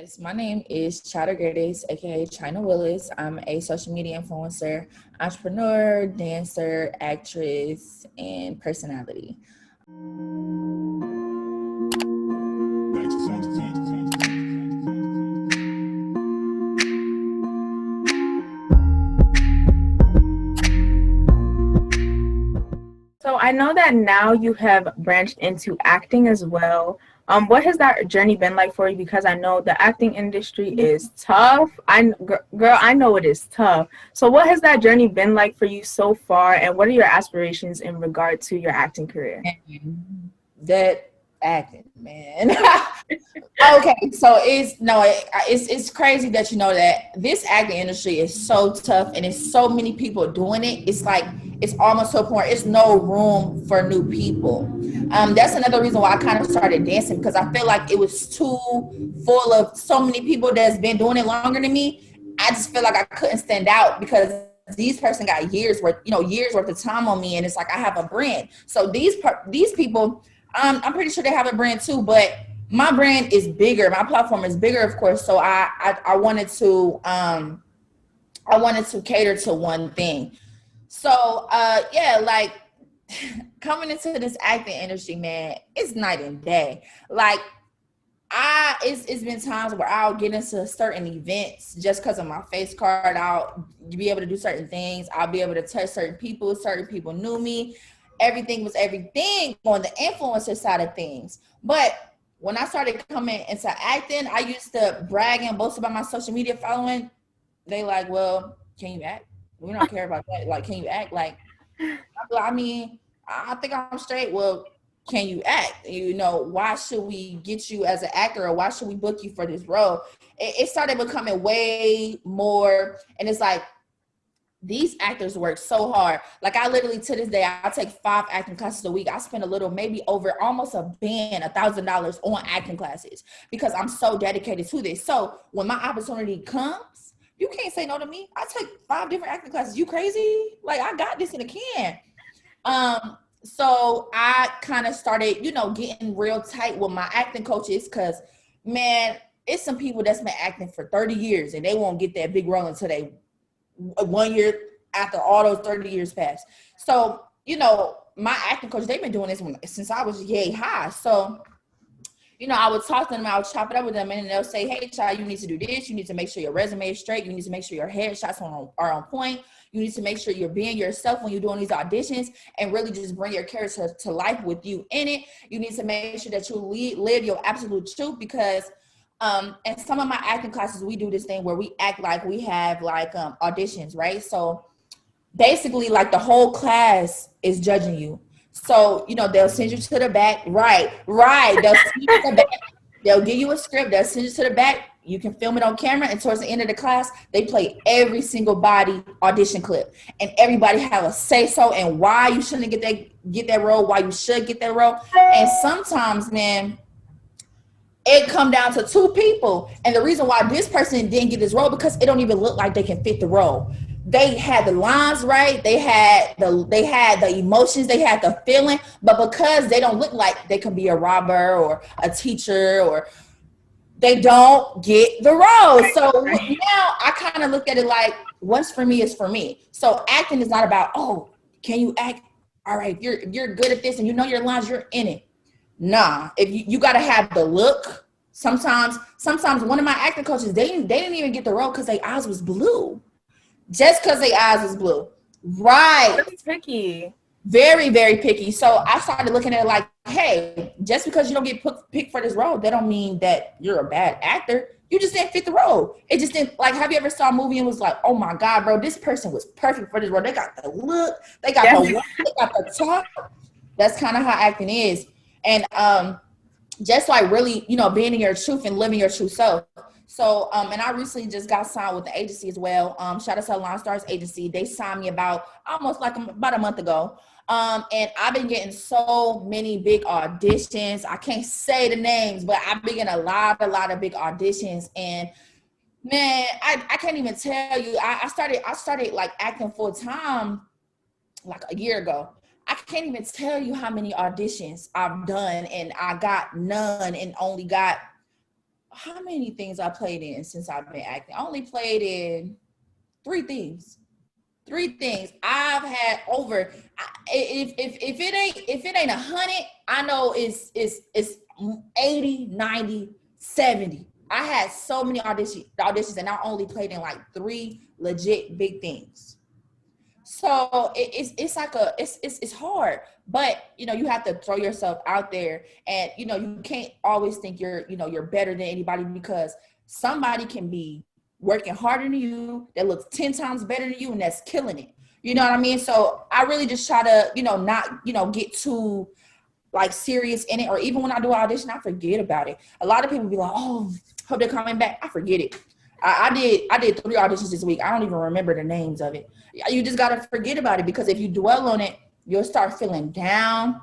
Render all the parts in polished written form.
Yes, my name is CHYTHEGREATEST, aka 𝙏𝙐𝙎𝙏𝙄. I'm a social media influencer, entrepreneur, dancer, actress, and personality. So I know that now you have branched into acting as well. What has that journey been like for you? Because I know the acting industry is tough. Girl, I know it is tough. So what has that journey been like for you so far, and what are your aspirations in regard to your acting career? That acting, man. Okay, so it's crazy that you know that this acting industry is so tough and it's so many people doing it. It's like it's almost to a point it's no room for new people. That's another reason why I kind of started dancing, because I feel like it was too full of so many people that's been doing it longer than me. I just feel like I couldn't stand out because these person got years worth of time on me, and it's like I have a brand. So these people, I'm pretty sure they have a brand too, but my brand is bigger. My platform is bigger, of course. So I wanted to cater to one thing. So yeah, like coming into this acting industry, man, it's night and day. Like it's been times where I'll get into certain events just because of my face card. I'll be able to do certain things. I'll be able to touch certain people. Certain people knew me. Everything was everything on the influencer side of things. But when I started coming into acting, I used to brag and boast about my social media following. They like, well, can you act? We don't care about that. Like, can you act? Like, I mean, I think I'm straight. Well, can you act? You know, why should we get you as an actor, or why should we book you for this role? It started becoming way more, and it's like these actors work so hard. Like I literally to this day, I take 5 acting classes a week. I spend a little, maybe over almost $1,000 on acting classes because I'm so dedicated to this. So when my opportunity comes, you can't say no to me. I take 5 different acting classes. You crazy? Like I got this in a can. So I kind of started, getting real tight with my acting coaches because, man, it's some people that's been acting for 30 years and they won't get that big role until they 1 year after all those 30 years pass. So, my acting coach, they've been doing this since I was yay high. So, I would talk to them, I would chop it up with them, and they'll say, hey, child, you need to do this. You need to make sure your resume is straight. You need to make sure your headshots are on point. You need to make sure you're being yourself when you're doing these auditions and really just bring your character to life with you in it. You need to make sure that you live your absolute truth because and some of my acting classes, we do this thing where we act like we have auditions, right? So basically like the whole class is judging you. So, they'll send you to the back. Right. They'll send you to the back. They'll give you a script. They'll send you to the back. You can film it on camera. And towards the end of the class, they play every single body audition clip. And everybody have a say-so and why you shouldn't get that role, why you should get that role. And sometimes, man, it come down to 2 people. And the reason why this person didn't get this role because it don't even look like they can fit the role. They had the lines right, they had the emotions, they had the feeling, but because they don't look like they can be a robber or a teacher, or they don't get the role. So now I kind of look at it like what's for me is for me. So acting is not about, oh, can you act? All right, if you're good at this and you know your lines, you're in it. Nah, if you got to have the look. Sometimes one of my acting coaches, they didn't even get the role because their eyes was blue. Just because their eyes was blue. Right. That's picky. Very, very picky. So I started looking at it like, hey, just because you don't get picked for this role, that don't mean that you're a bad actor. You just didn't fit the role. It just didn't, like, have you ever saw a movie and was like, oh my God, bro, this person was perfect for this role. They got the look, they got the walk, they got the talk. That's kind of how acting is. And just like really, being in your truth and living your true self. So, and I recently just got signed with the agency as well. Shout out to Line Stars Agency. They signed me about a month ago. And I've been getting so many big auditions. I can't say the names, but I've been getting a lot of big auditions. And man, I can't even tell you. I started like acting full time like a year ago. I can't even tell you how many auditions I've done, and I got none and only got how many things I played in since I've been acting? I only played in 3 things. 3 things. I've had over. If it ain't 100, I know it's 80, 90, 70. I had so many auditions, and I only played in like 3 legit big things. So it's hard, but you have to throw yourself out there, and you can't always think you're better than anybody, because somebody can be working harder than you, that looks 10 times better than you, and that's killing it. You know what I mean? So I really just try to not get too like serious in it, or even when I do an audition, I forget about it. A lot of people be like, oh, hope they're coming back. I forget it. I did 3 auditions this week. I don't even remember the names of it. You just got to forget about it, because if you dwell on it, you'll start feeling down,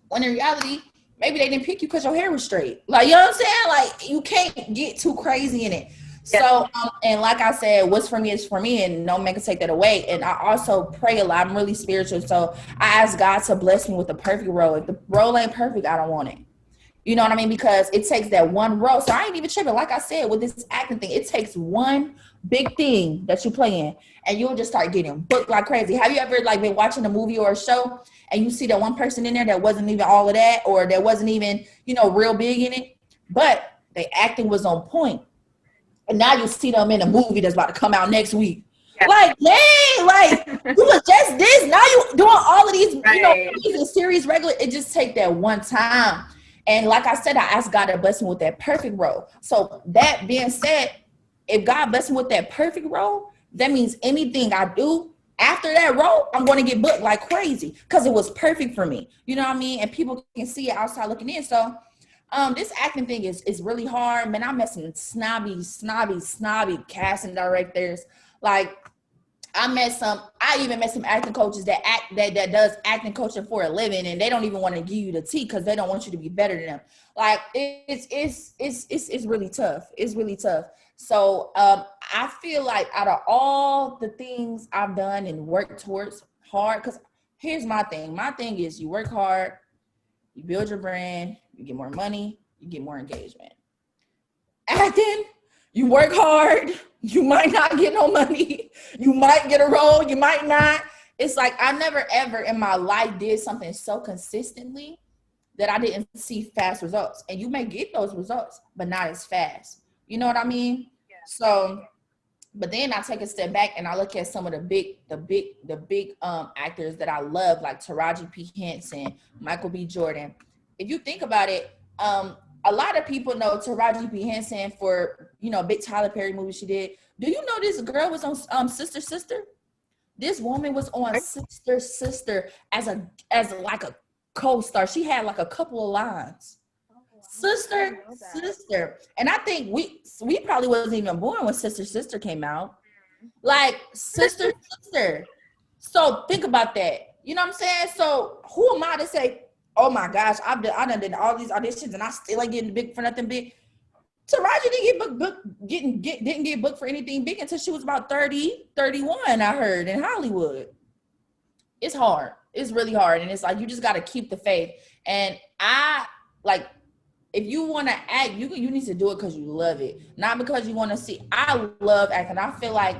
when in reality, maybe they didn't pick you because your hair was straight. Like, you know what I'm saying? Like, you can't get too crazy in it. Yeah. So, and like I said, what's for me is for me, and no man can take that away. And I also pray a lot. I'm really spiritual. So I ask God to bless me with the perfect role. If the role ain't perfect, I don't want it. You know what I mean? Because it takes that one role. So I ain't even tripping. Like I said, with this acting thing, it takes one big thing that you play in, and you'll just start getting booked like crazy. Have you ever like been watching a movie or a show, and you see that one person in there that wasn't even all of that, or that wasn't even, real big in it, but the acting was on point. And now you see them in a movie that's about to come out next week. Yeah. Like, dang, like, you was just this. Now you doing all of these, these series regular. It just take that one time. And like I said, I asked God to bless me with that perfect role. So that being said, if God bless me with that perfect role, that means anything I do after that role, I'm going to get booked like crazy, because it was perfect for me. You know what I mean? And people can see it outside looking in. So this acting thing is really hard, man. I met some snobby casting directors. Like, I even met some acting coaches that does acting coaching for a living, and they don't even want to give you the tea because they don't want you to be better than them. Like, it's really tough. It's really tough. So I feel like out of all the things I've done and worked towards hard, because here's my thing. My thing is, you work hard, you build your brand, you get more money, you get more engagement. Acting, you work hard, you might not get no money, you might get a role, you might not. It's like, I never ever in my life did something so consistently that I didn't see fast results. And you may get those results, but not as fast. You know what I mean? Yeah. So, but then I take a step back and I look at some of the big actors that I love, like Taraji P. Henson, Michael B. Jordan. If you think about it, a lot of people know Taraji P. Henson for, big Tyler Perry movie she did. Do you know this girl was on Sister Sister? This woman was on Sister Sister as like a co-star. She had like a couple of lines. Sister. And I think we probably wasn't even born when Sister Sister came out. Like, Sister. So think about that. You know what I'm saying? So who am I to say, oh my gosh, I done did all these auditions and I still ain't getting big for nothing big? Taraji didn't get booked for anything big until she was about 30, 31, I heard, in Hollywood. It's hard. It's really hard. And it's like, you just got to keep the faith. And if you want to act, you need to do it because you love it, not because you want to see. I love acting. I feel like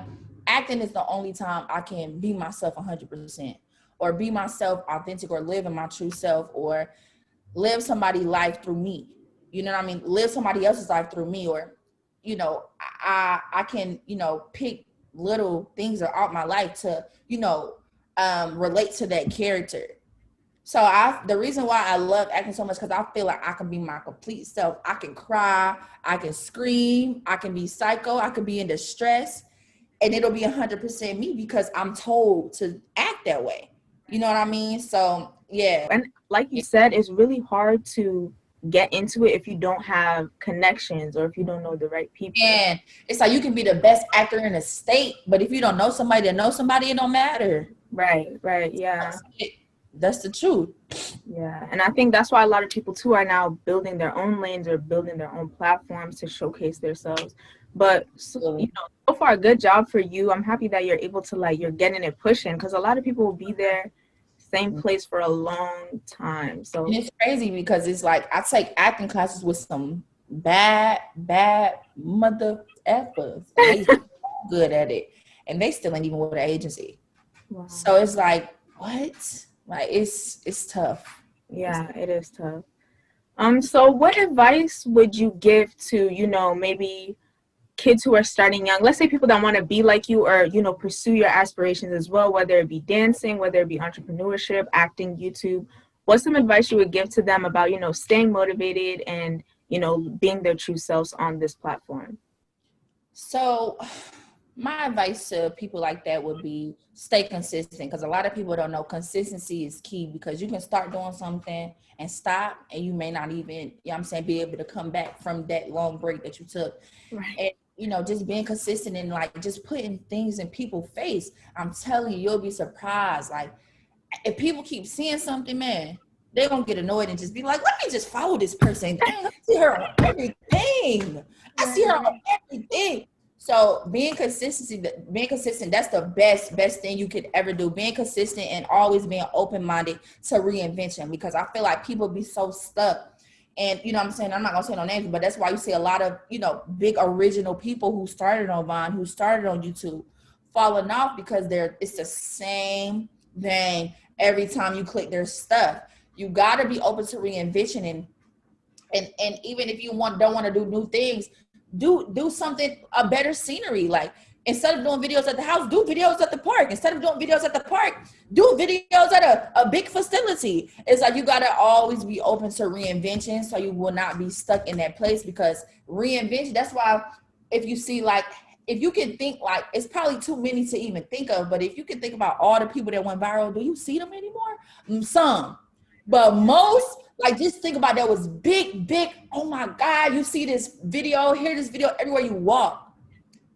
acting is the only time I can be myself 100%, or be myself authentic, or live in my true self, or live somebody's life through me. You know what I mean? Live somebody else's life through me, or, I can, pick little things out my life to, relate to that character. So the reason why I love acting so much, because I feel like I can be my complete self. I can cry, I can scream, I can be psycho, I can be in distress, and it'll be 100% me because I'm told to act that way. You know what I mean? So, yeah. And like you said, it's really hard to get into it if you don't have connections, or if you don't know the right people. And it's like, you can be the best actor in the state, but if you don't know somebody that knows somebody, it don't matter. Right, yeah. That's the truth. Yeah, and I think that's why a lot of people too are now building their own lanes or building their own platforms to showcase themselves. But so far, good job for you. I'm happy that you're able to, you're getting it pushing, because a lot of people will be there, same place for a long time. So and it's crazy because it's like, I take acting classes with some bad mother effers, and they good at it, and they still ain't even with an agency. Wow. So it's like, what? Like it's tough. Yeah, it is tough. So what advice would you give to, maybe kids who are starting young? Let's say people that want to be like you, or, pursue your aspirations as well, whether it be dancing, whether it be entrepreneurship, acting, YouTube. What's some advice you would give to them about, staying motivated and, being their true selves on this platform? So my advice to people like that would be stay consistent, because a lot of people don't know consistency is key, because you can start doing something and stop, and you may not even, you know what I'm saying, be able to come back from that long break that you took. Right. And just being consistent and like just putting things in people's face, I'm telling you, you'll be surprised. Like, if people keep seeing something, man, they're gonna get annoyed and just be like, let me just follow this person. Dang, I see her on everything. I see her on everything. So being consistent, that's the best thing you could ever do. Being consistent and always being open-minded to reinvention, because I feel like people be so stuck. And you know what I'm saying? I'm not gonna say no names, but that's why you see a lot of, big original people who started on Vine, who started on YouTube, falling off because it's the same thing every time you click their stuff. You gotta be open to reinvention, and even if you don't want to do new things, do something, a better scenery. Like, instead of doing videos at the house, do videos at the park. Instead of doing videos at the park, do videos at a big facility. It's like you gotta always be open to reinvention, so you will not be stuck in that place. Because reinvention, that's why if you see, like, if you can think, like, it's probably too many to even think of, but if you can think about all the people that went viral, do you see them anymore? Some, but most, like, just think about that was big, oh my God, you see this video, hear this video everywhere you walk.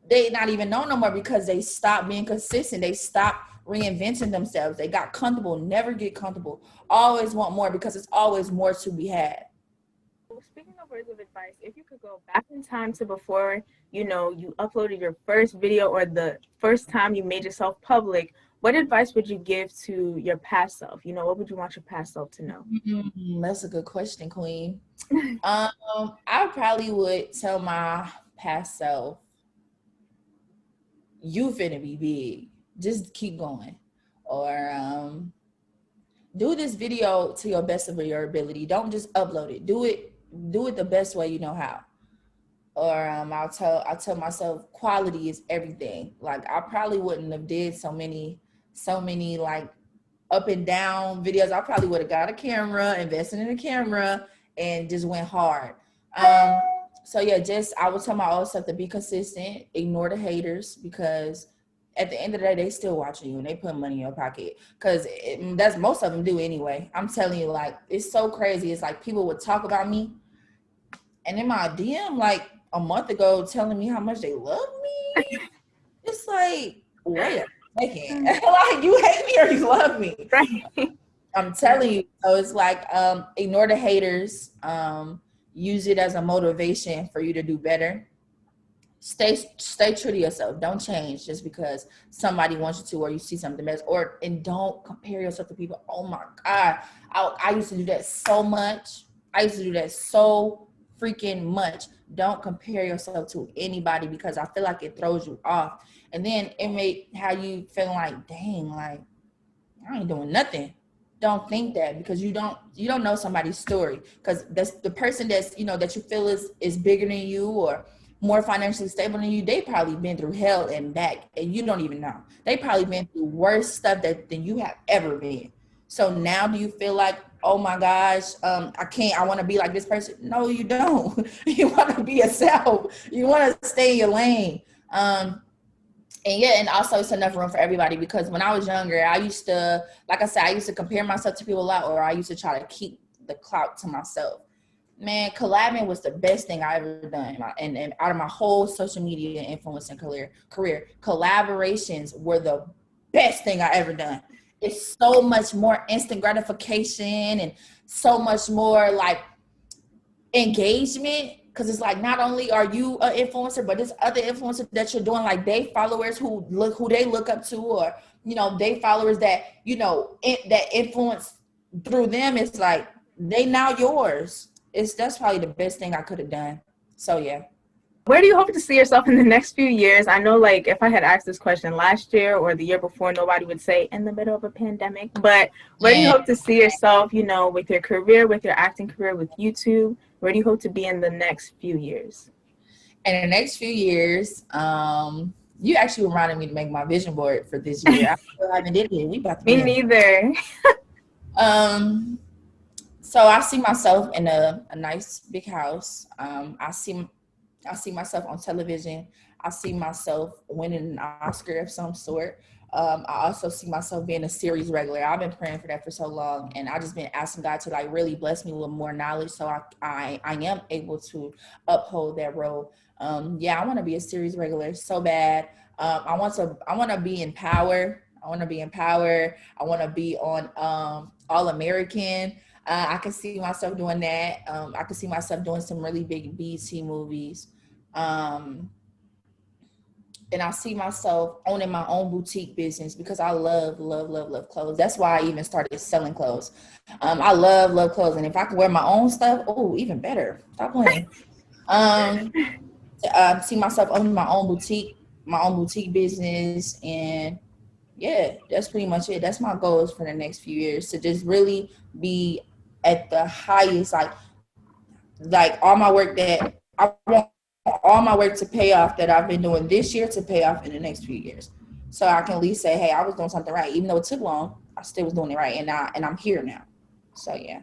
They not even know no more, because they stopped being consistent. They stopped reinventing themselves. They got comfortable. Never get comfortable. Always want more, because it's always more to be had. Speaking of words of advice, if you could go back in time to before, you uploaded your first video, or the first time you made yourself public, what advice would you give to your past self? What would you want your past self to know? That's a good question, Queen. I probably would tell my past self, you finna be big. Just keep going. Or do this video to your best of your ability. Don't just upload it. Do it the best way you know how. Or I'll tell myself, quality is everything. Like, I probably wouldn't have did so many like up and down videos. I probably would have got a camera, invested in a camera, and just went hard. So yeah, I would tell my old self to be consistent, ignore the haters, because at the end of the day, they still watching you and they put money in your pocket, because that's most of them do anyway. I'm telling you, like, it's so crazy. It's like people would talk about me, and in my DM like a month ago telling me how much they love me. It's like, wait a second. Like, you hate me or you love me? Right. I'm telling you. So it's like, ignore the haters. Use it as a motivation for you to do better. Stay true to yourself. Don't change just because somebody wants you to, or you see something else. And don't compare yourself to people. Oh my God. I used to do that so much. I used to do that so freaking much. Don't compare yourself to anybody, because I feel like it throws you off. And then it may have you feeling like, dang, like, I ain't doing nothing. Don't think that, because you don't know somebody's story, because that's the person that's, that you feel is bigger than you or more financially stable than you. They probably been through hell and back, and you don't even know. They probably been through worse stuff than you have ever been. So now do you feel like, oh my gosh, I want to be like this person? No, you don't. You want to be yourself. You want to stay in your lane. And yeah, and also it's enough room for everybody, because when I was younger, I used to, like I said, I used to compare myself to people a lot, or I used to try to keep the clout to myself. Man, collabing was the best thing I ever done. And out of my whole social media influencing career, collaborations were the best thing I ever done. It's so much more instant gratification and so much more like engagement, because it's like, not only are you an influencer, but it's other influencers that you're doing, like, they followers who they look up to, or they followers that that influence through them. It's like they now yours. that's probably the best thing I could have done. So yeah. Where do you hope to see yourself in the next few years? I know, like, if I had asked this question last year or the year before, nobody would say in the middle of a pandemic. But where do you hope to see yourself, you know, with your career, with your acting career, with YouTube? Where do you hope to be in the next few years? In the next few years, you actually reminded me to make my vision board for this year. I still haven't did it. We about to Me be in. neither. So I see myself in a nice big house. I see myself on television. I see myself winning an Oscar of some sort. I also see myself being a series regular. I've been praying for that for so long, and I just been asking God to like really bless me with more knowledge, so I am able to uphold that role. Yeah, I want to be a series regular so bad. I want to be in Power. I want to be in Power. I want to be on All American. I can see myself doing that. I can see myself doing some really big BT movies. And I see myself owning my own boutique business because I love clothes. That's why I even started selling clothes. I love clothes. And if I could wear my own stuff, oh, even better. Stop playing. See myself owning my own boutique business. And yeah, that's pretty much it. That's my goals for the next few years, to just really be at the highest, like all my work that I want all my work to pay off that I've been doing this year to pay off in the next few years. So I can at least say, hey, I was doing something right. Even though it took long, I still was doing it right. And I'm here now. So yeah.